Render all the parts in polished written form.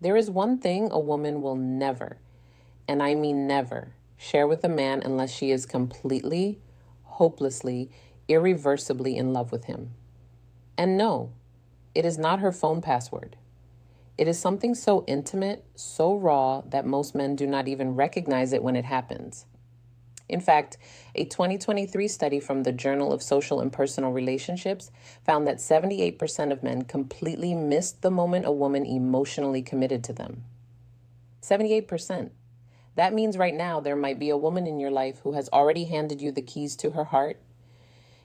There is one thing a woman will never, and I mean never, share with a man unless she is completely, hopelessly, irreversibly in love with him. And no, it is not her phone password. It is something so intimate, so raw, that most men do not even recognize it when it happens. In fact, a 2023 study from the Journal of Social and Personal Relationships found that 78% of men completely missed the moment a woman emotionally committed to them. 78%. That means right now there might be a woman in your life who has already handed you the keys to her heart,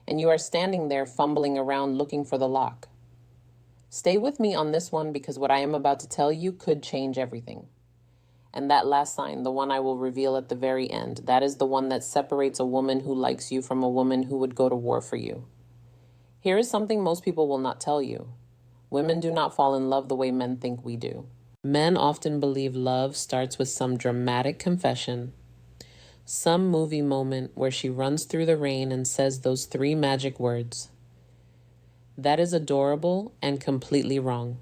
and you are standing there fumbling around looking for the lock. Stay with me on this one because what I am about to tell you could change everything. And that last sign, the one I will reveal at the very end, that is the one that separates a woman who likes you from a woman who would go to war for you. Here is something most people will not tell you. Women do not fall in love the way men think we do. Men often believe love starts with some dramatic confession, some movie moment where she runs through the rain and says those three magic words. That is adorable and completely wrong.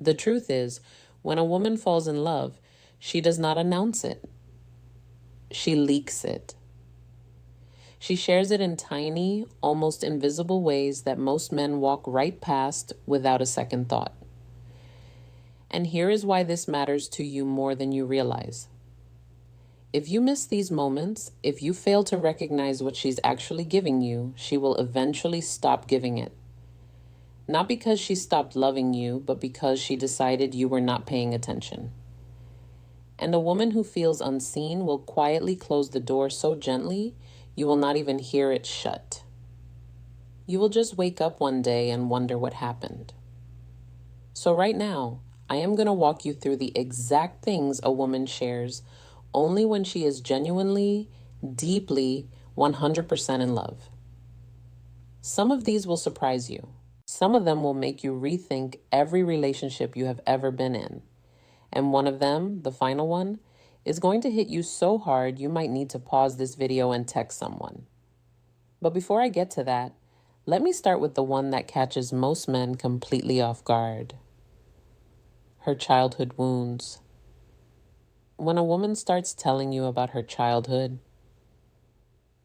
The truth is, when a woman falls in love, she does not announce it. She leaks it. She shares it in tiny, almost invisible ways that most men walk right past without a second thought. And here is why this matters to you more than you realize. If you miss these moments, if you fail to recognize what she's actually giving you, she will eventually stop giving it. Not because she stopped loving you, but because she decided you were not paying attention. And a woman who feels unseen will quietly close the door so gently, you will not even hear it shut. You will just wake up one day and wonder what happened. So right now, I am going to walk you through the exact things a woman shares only when she is genuinely, deeply, 100% in love. Some of these will surprise you. Some of them will make you rethink every relationship you have ever been in. And one of them, the final one, is going to hit you so hard you might need to pause this video and text someone. But before I get to that, let me start with the one that catches most men completely off guard. Her childhood wounds. When a woman starts telling you about her childhood,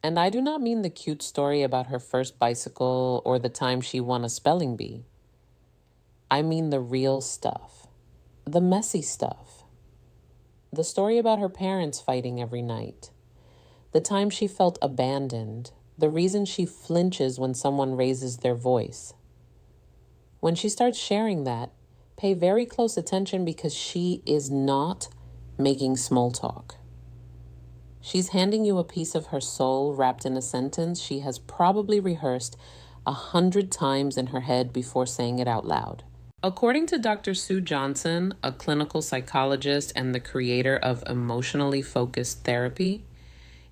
and I do not mean the cute story about her first bicycle or the time she won a spelling bee. I mean the real stuff, the messy stuff. The story about her parents fighting every night, the time she felt abandoned, the reason she flinches when someone raises their voice. When she starts sharing that, pay very close attention because she is not making small talk. She's handing you a piece of her soul wrapped in a sentence she has probably rehearsed 100 times in her head before saying it out loud. According to Dr. Sue Johnson, a clinical psychologist and the creator of emotionally focused therapy,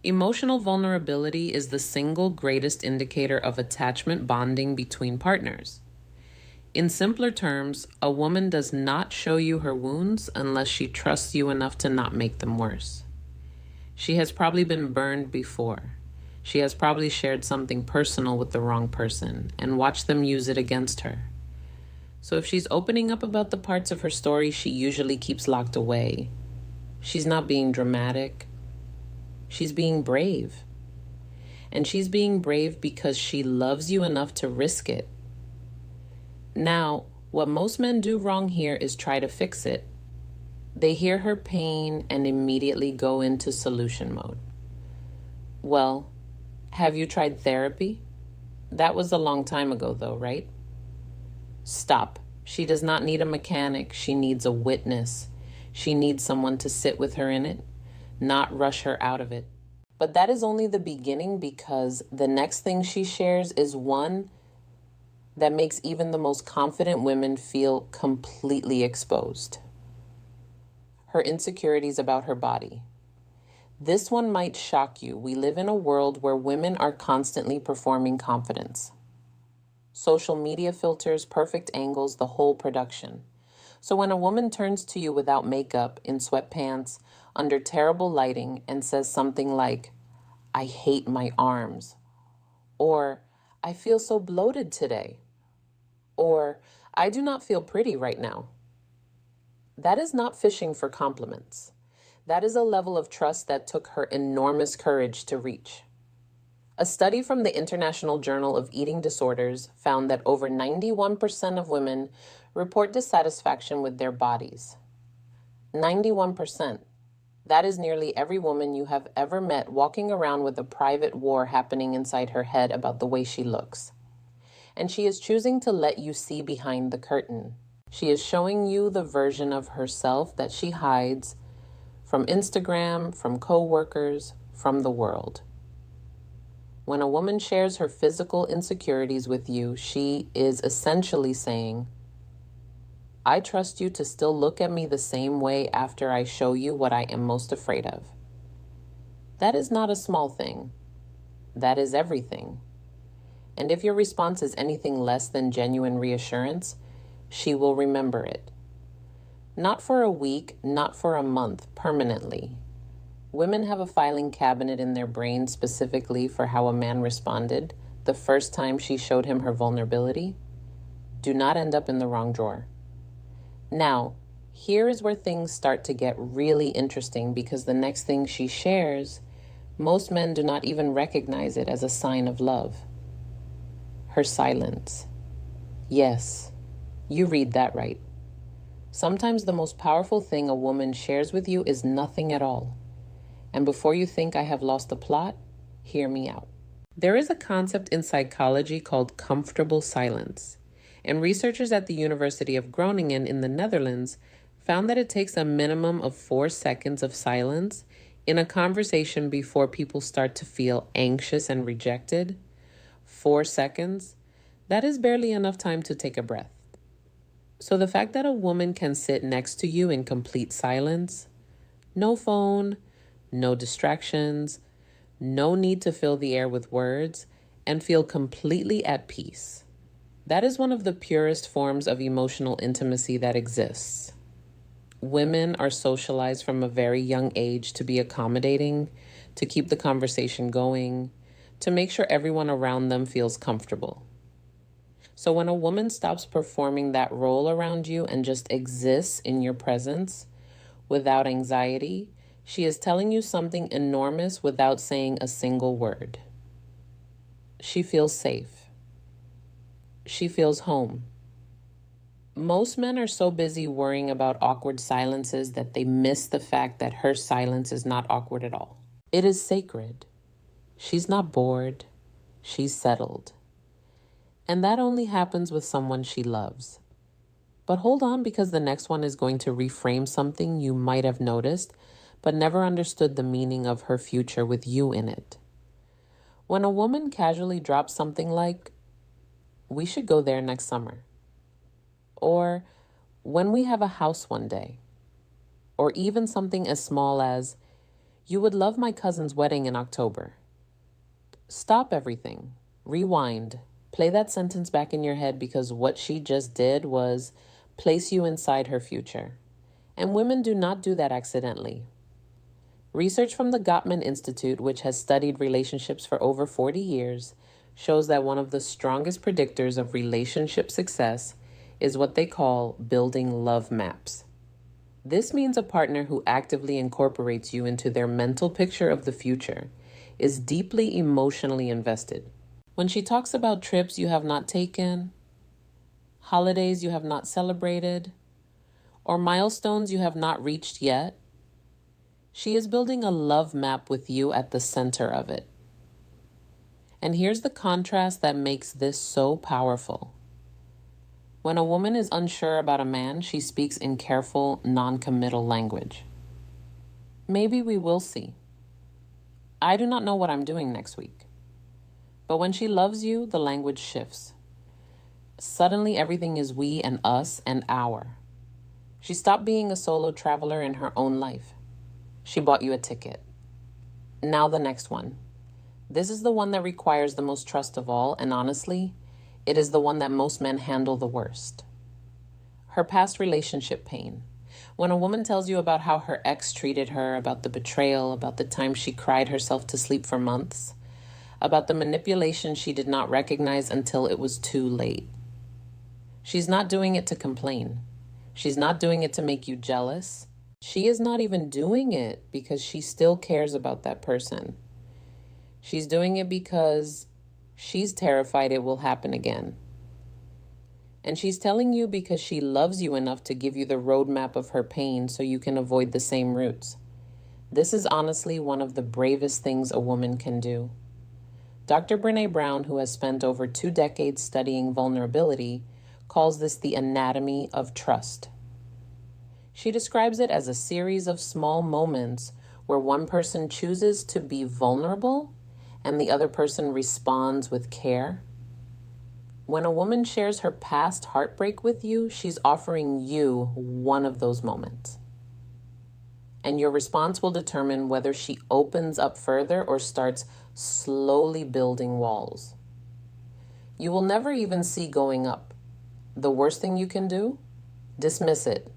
emotional vulnerability is the single greatest indicator of attachment bonding between partners. In simpler terms, a woman does not show you her wounds unless she trusts you enough to not make them worse. She has probably been burned before. She has probably shared something personal with the wrong person and watched them use it against her. So if she's opening up about the parts of her story she usually keeps locked away, she's not being dramatic. She's being brave. And she's being brave because she loves you enough to risk it. Now, what most men do wrong here is try to fix it. They hear her pain and immediately go into solution mode. Well, have you tried therapy? That was a long time ago though, right? Stop. She does not need a mechanic. She needs a witness. She needs someone to sit with her in it, not rush her out of it. But that is only the beginning because the next thing she shares is one that makes even the most confident women feel completely exposed. Her insecurities about her body. This one might shock you. We live in a world where women are constantly performing confidence. Social media filters, perfect angles, the whole production. So when a woman turns to you without makeup, in sweatpants, under terrible lighting, and says something like, "I hate my arms," or "I feel so bloated today," or "I do not feel pretty right now," That is not fishing for compliments. That is a level of trust that took her enormous courage to reach. A study from the International Journal of Eating Disorders found that over 91% of women report dissatisfaction with their bodies. 91%. That is nearly every woman you have ever met walking around with a private war happening inside her head about the way she looks. And she is choosing to let you see behind the curtain. She is showing you the version of herself that she hides from Instagram, from coworkers, from the world. When a woman shares her physical insecurities with you, she is essentially saying, I trust you to still look at me the same way after I show you what I am most afraid of. That is not a small thing. That is everything. And if your response is anything less than genuine reassurance, she will remember it. Not for a week, not for a month, permanently. Women have a filing cabinet in their brain specifically for how a man responded the first time she showed him her vulnerability. Do not end up in the wrong drawer. Now, here is where things start to get really interesting because the next thing she shares, most men do not even recognize it as a sign of love. Her silence. Yes, you read that right. Sometimes the most powerful thing a woman shares with you is nothing at all. And before you think I have lost the plot, hear me out. There is a concept in psychology called comfortable silence. And researchers at the University of Groningen in the Netherlands found that it takes a minimum of 4 seconds of silence in a conversation before people start to feel anxious and rejected. 4 seconds, that is barely enough time to take a breath. So the fact that a woman can sit next to you in complete silence, no phone, no distractions, no need to fill the air with words, and feel completely at peace. That is one of the purest forms of emotional intimacy that exists. Women are socialized from a very young age to be accommodating, to keep the conversation going, to make sure everyone around them feels comfortable. So when a woman stops performing that role around you and just exists in your presence without anxiety, she is telling you something enormous without saying a single word. She feels safe. She feels home. Most men are so busy worrying about awkward silences that they miss the fact that her silence is not awkward at all. It is sacred. She's not bored. She's settled. And that only happens with someone she loves. But hold on, because the next one is going to reframe something you might have noticed, but never understood the meaning of her future with you in it. When a woman casually drops something like, we should go there next summer. Or when we have a house one day. Or even something as small as, you would love my cousin's wedding in October. Stop everything. Rewind. Play that sentence back in your head because what she just did was place you inside her future. And women do not do that accidentally. Research from the Gottman Institute, which has studied relationships for over 40 years, shows that one of the strongest predictors of relationship success is what they call building love maps. This means a partner who actively incorporates you into their mental picture of the future is deeply emotionally invested. When she talks about trips you have not taken, holidays you have not celebrated, or milestones you have not reached yet, she is building a love map with you at the center of it. And here's the contrast that makes this so powerful. When a woman is unsure about a man, she speaks in careful, non-committal language. Maybe we will see. I do not know what I'm doing next week. But when she loves you, the language shifts. Suddenly everything is we and us and our. She stopped being a solo traveler in her own life. She bought you a ticket. Now the next one. This is the one that requires the most trust of all, and honestly, it is the one that most men handle the worst. Her past relationship pain. When a woman tells you about how her ex treated her, about the betrayal, about the time she cried herself to sleep for months, about the manipulation she did not recognize until it was too late. She's not doing it to complain. She's not doing it to make you jealous. She is not even doing it because she still cares about that person. She's doing it because she's terrified it will happen again. And she's telling you because she loves you enough to give you the roadmap of her pain so you can avoid the same routes. This is honestly one of the bravest things a woman can do. Dr. Brené Brown, who has spent over 2 decades studying vulnerability, calls this the anatomy of trust. She describes it as a series of small moments where one person chooses to be vulnerable and the other person responds with care. When a woman shares her past heartbreak with you, she's offering you one of those moments. And your response will determine whether she opens up further or starts slowly building walls. You will never even see going up. The worst thing you can do? Dismiss it.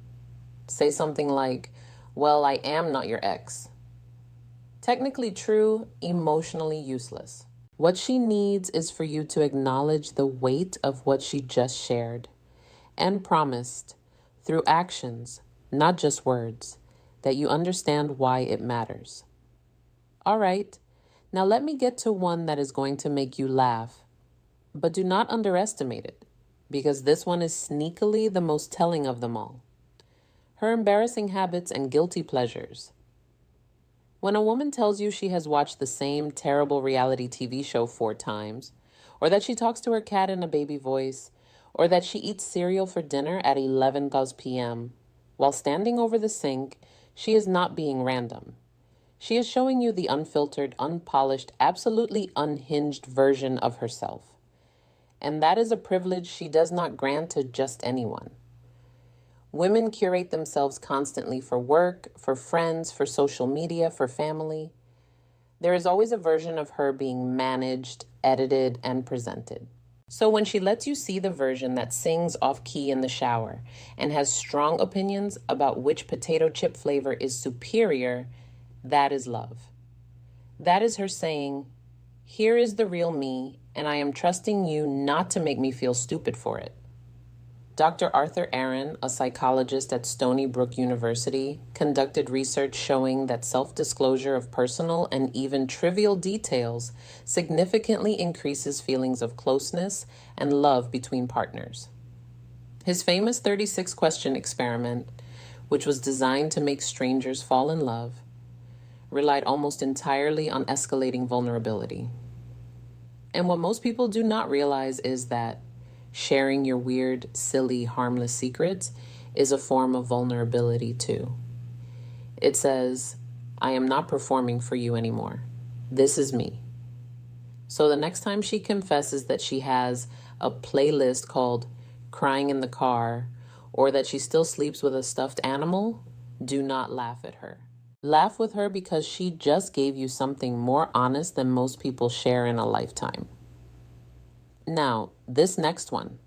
Say something like, well, I am not your ex. Technically true, emotionally useless. What she needs is for you to acknowledge the weight of what she just shared and promised through actions, not just words, that you understand why it matters. All right, now let me get to one that is going to make you laugh, but do not underestimate it, because this one is sneakily the most telling of them all. Her embarrassing habits and guilty pleasures. When a woman tells you she has watched the same terrible reality TV show 4 times, or that she talks to her cat in a baby voice, or that she eats cereal for dinner at 11 p.m., while standing over the sink, she is not being random. She is showing you the unfiltered, unpolished, absolutely unhinged version of herself. And that is a privilege she does not grant to just anyone. Women curate themselves constantly for work, for friends, for social media, for family. There is always a version of her being managed, edited, and presented. So when she lets you see the version that sings off key in the shower and has strong opinions about which potato chip flavor is superior, that is love. That is her saying, here is the real me, and I am trusting you not to make me feel stupid for it. Dr. Arthur Aaron, a psychologist at Stony Brook University, conducted research showing that self-disclosure of personal and even trivial details significantly increases feelings of closeness and love between partners. His famous 36-question experiment, which was designed to make strangers fall in love, relied almost entirely on escalating vulnerability. And what most people do not realize is that sharing your weird, silly, harmless secrets is a form of vulnerability too. It says, I am not performing for you anymore. This is me. So the next time she confesses that she has a playlist called Crying in the Car, or that she still sleeps with a stuffed animal, do not laugh at her. Laugh with her because she just gave you something more honest than most people share in a lifetime. Now, this next one.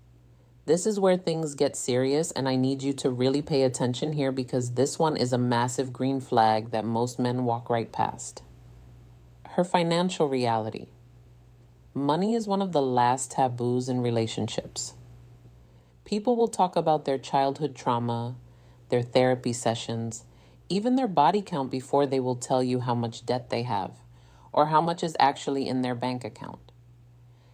This is where things get serious, and I need you to really pay attention here because this one is a massive green flag that most men walk right past. Her financial reality. Money is one of the last taboos in relationships. People will talk about their childhood trauma, their therapy sessions, even their body count before they will tell you how much debt they have or how much is actually in their bank account.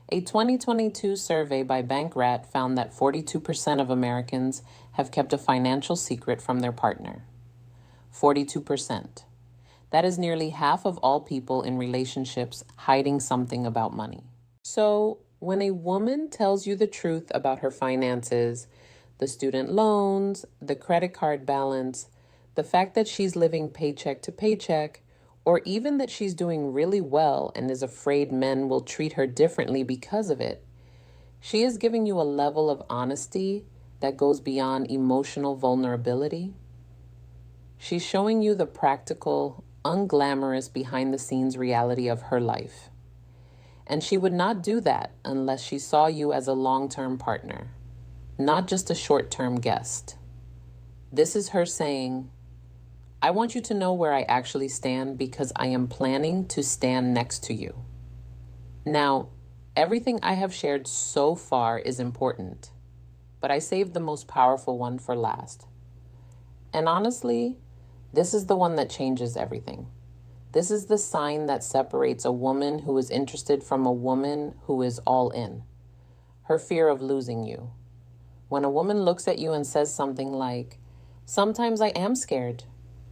A 2022 survey by Bankrat found that 42% of Americans have kept a financial secret from their partner. 42%. That is nearly half of all people in relationships hiding something about money. So, when a woman tells you the truth about her finances, the student loans, the credit card balance, the fact that she's living paycheck to paycheck, or even that she's doing really well and is afraid men will treat her differently because of it, she is giving you a level of honesty that goes beyond emotional vulnerability. She's showing you the practical, unglamorous, behind-the-scenes reality of her life. And she would not do that unless she saw you as a long-term partner, not just a short-term guest. This is her saying, I want you to know where I actually stand because I am planning to stand next to you. Now, everything I have shared so far is important. but I saved the most powerful one for last. And honestly, this is the one that changes everything. This is the sign that separates a woman who is interested from a woman who is all in. Her fear of losing you. When a woman looks at you and says something like, "Sometimes I am scared.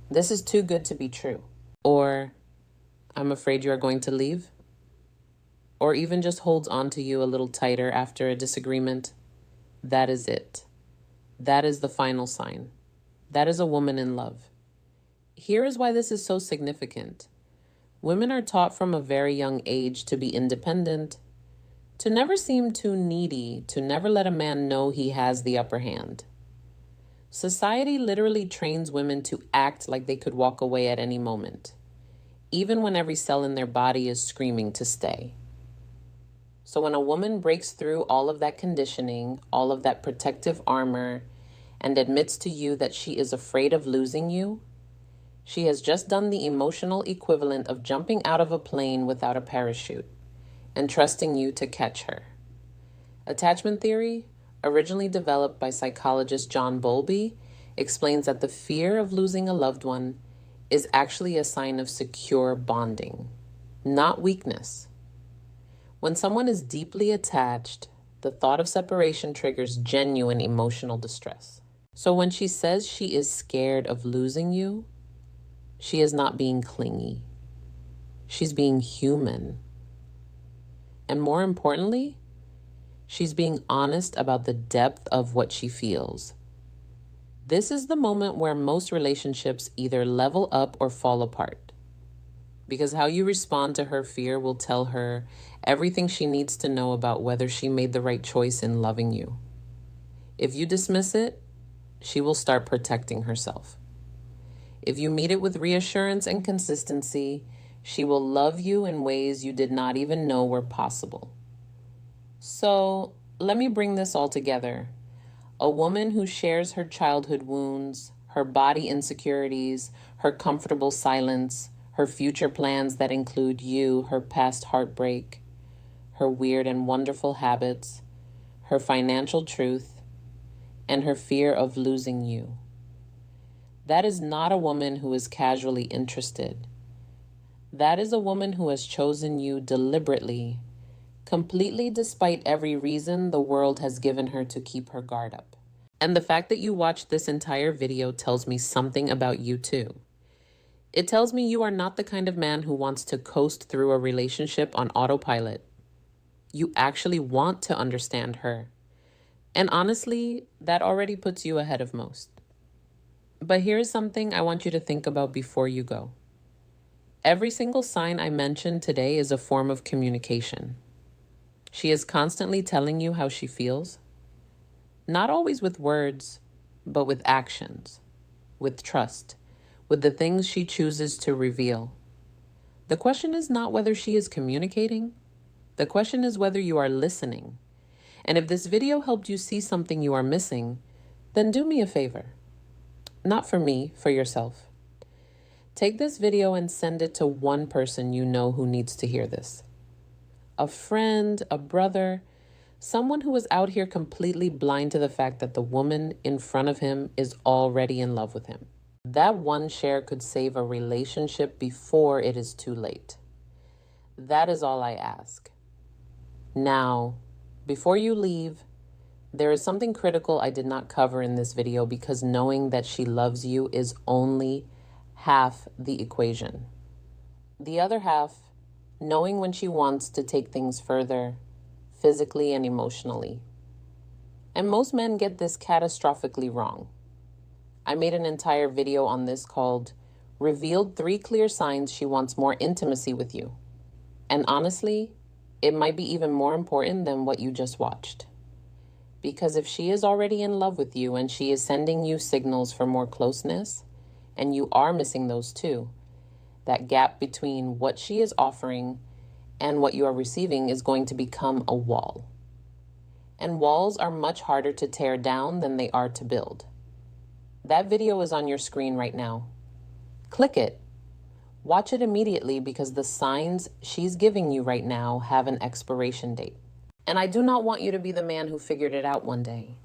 This is too good to be true." Or, "I'm afraid you are going to leave." Or even just holds on to you a little tighter after a disagreement. That is it. That is the final sign. That is a woman in love. Here is why this is so significant. Women are taught from a very young age to be independent, to never seem too needy, to never let a man know he has the upper hand. Society literally trains women to act like they could walk away at any moment, even when every cell in their body is screaming to stay. So when a woman breaks through all of that conditioning, all of that protective armor, and admits to you that she is afraid of losing you, she has just done the emotional equivalent of jumping out of a plane without a parachute and trusting you to catch her. Attachment theory, originally developed by psychologist John Bowlby, explains that the fear of losing a loved one is actually a sign of secure bonding, not weakness. When someone is deeply attached, the thought of separation triggers genuine emotional distress. So when she says she is scared of losing you, she is not being clingy. She's being human. And more importantly, she's being honest about the depth of what she feels. This is the moment where most relationships either level up or fall apart. Because how you respond to her fear will tell her everything she needs to know about whether she made the right choice in loving you. If you dismiss it, she will start protecting herself. If you meet it with reassurance and consistency, she will love you in ways you did not even know were possible. So, let me bring this all together. A woman who shares her childhood wounds, her body insecurities, her comfortable silence, her future plans that include you, her past heartbreak, her weird and wonderful habits, her financial truth, and her fear of losing you. That is not a woman who is casually interested. That is a woman who has chosen you deliberately, completely despite every reason the world has given her to keep her guard up. And the fact that you watched this entire video tells me something about you too. It tells me you are not the kind of man who wants to coast through a relationship on autopilot. You actually want to understand her. And honestly, that already puts you ahead of most. But here's something I want you to think about before you go. Every single sign I mentioned today is a form of communication. She is constantly telling you how she feels. Not always with words, but with actions, with trust, with the things she chooses to reveal. The question is not whether she is communicating. The question is whether you are listening. And if this video helped you see something you are missing, then do me a favor. Not for me, for yourself. Take this video and send it to one person you know who needs to hear this. A friend, a brother, someone who is out here completely blind to the fact that the woman in front of him is already in love with him. That one share could save a relationship before it is too late. That is all I ask. Now, before you leave, there is something critical I did not cover in this video because knowing that she loves you is only half the equation. The other half, knowing when she wants to take things further, physically and emotionally. And most men get this catastrophically wrong. I made an entire video on this called Revealed 3 Clear Signs She Wants More Intimacy with You. And honestly, it might be even more important than what you just watched. Because if she is already in love with you and she is sending you signals for more closeness, and you are missing those too, that gap between what she is offering and what you are receiving is going to become a wall. And walls are much harder to tear down than they are to build. That video is on your screen right now. Click it. Watch it immediately because the signs she's giving you right now have an expiration date. And I do not want you to be the man who figured it out one day.